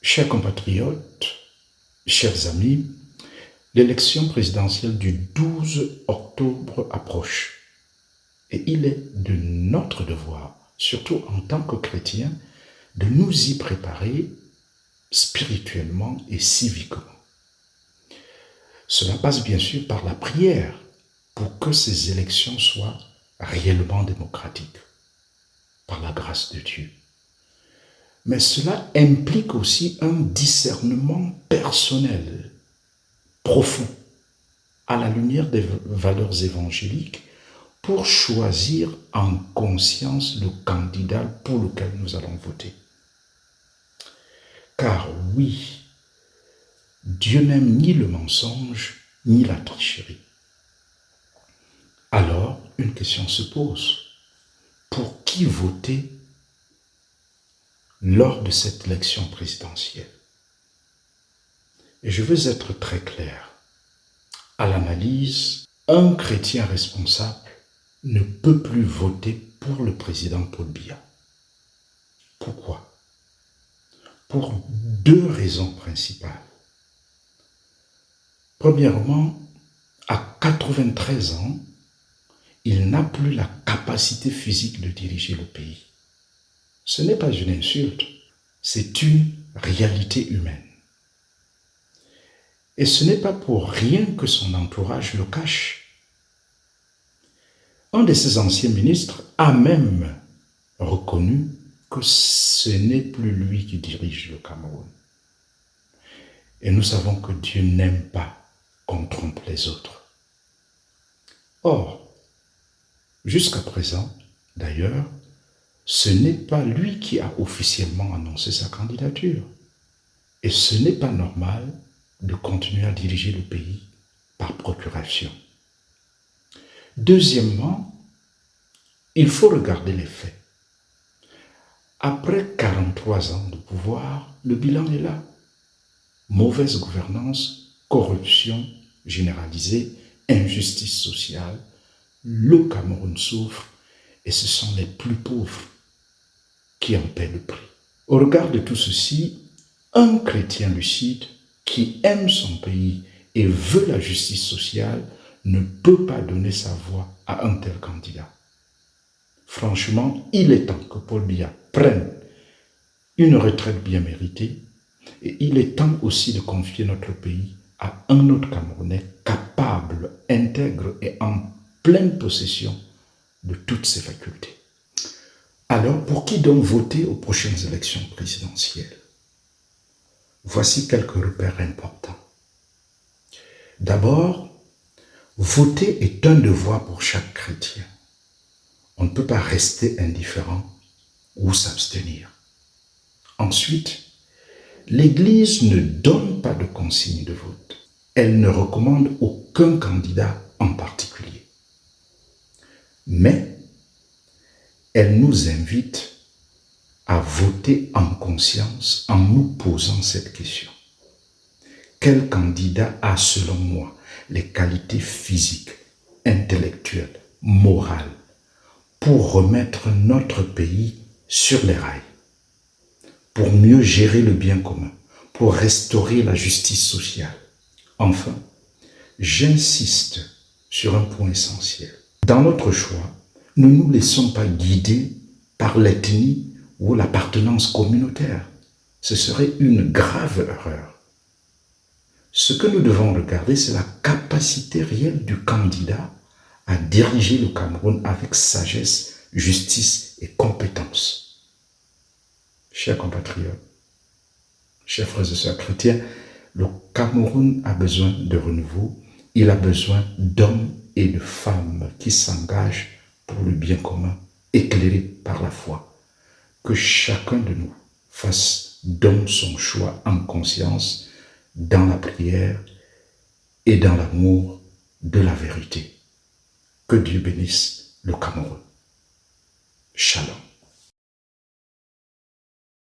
Chers compatriotes, chers amis, l'élection présidentielle du 12 octobre approche et il est de notre devoir, surtout en tant que chrétiens, de nous y préparer spirituellement et civiquement. Cela passe bien sûr par la prière pour que ces élections soient réellement démocratiques, par la grâce de Dieu. Mais cela implique aussi un discernement personnel, profond, à la lumière des valeurs évangéliques, pour choisir en conscience le candidat pour lequel nous allons voter. Car oui, Dieu n'aime ni le mensonge, ni la tricherie. Alors, une question se pose. Pour qui voter lors de cette élection présidentielle? Et je veux être très clair. À l'analyse, un chrétien responsable ne peut plus voter pour le président Paul Biya. Pourquoi? Pour deux raisons principales. Premièrement, à 93 ans, il n'a plus la capacité physique de diriger le pays. Ce n'est pas une insulte, c'est une réalité humaine. Et ce n'est pas pour rien que son entourage le cache. Un de ses anciens ministres a même reconnu que ce n'est plus lui qui dirige le Cameroun. Et nous savons que Dieu n'aime pas qu'on trompe les autres. Or, jusqu'à présent, d'ailleurs, ce n'est pas lui qui a officiellement annoncé sa candidature. Et ce n'est pas normal de continuer à diriger le pays par procuration. Deuxièmement, il faut regarder les faits. Après 43 ans de pouvoir, le bilan est là. Mauvaise gouvernance, corruption généralisée, injustice sociale. Le Cameroun souffre et ce sont les plus pauvres qui en paient le prix. Au regard de tout ceci, un chrétien lucide qui aime son pays et veut la justice sociale ne peut pas donner sa voix à un tel candidat. Franchement, il est temps que Paul Biya prenne une retraite bien méritée et il est temps aussi de confier notre pays à un autre Camerounais capable, intègre et en pleine possession de toutes ses facultés. Alors, pour qui donc voter aux prochaines élections présidentielles? Voici quelques repères importants. D'abord, voter est un devoir pour chaque chrétien. On ne peut pas rester indifférent ou s'abstenir. Ensuite, l'Église ne donne pas de consigne de vote. Elle ne recommande aucun candidat en particulier. Mais elle nous invite à voter en conscience en nous posant cette question. Quel candidat a, selon moi, les qualités physiques, intellectuelles, morales pour remettre notre pays sur les rails, pour mieux gérer le bien commun, pour restaurer la justice sociale? Enfin, j'insiste sur un point essentiel. Dans notre choix, ne nous laissons pas guider par l'ethnie ou l'appartenance communautaire. Ce serait une grave erreur. Ce que nous devons regarder, c'est la capacité réelle du candidat à diriger le Cameroun avec sagesse, justice et compétence. Chers compatriotes, chers frères et sœurs chrétiens, le Cameroun a besoin de renouveau. Il a besoin d'hommes et de femmes qui s'engagent pour le bien commun, éclairés par la foi. Que chacun de nous donne son choix en conscience, dans la prière et dans l'amour de la vérité. Que Dieu bénisse le Cameroun. Shalom.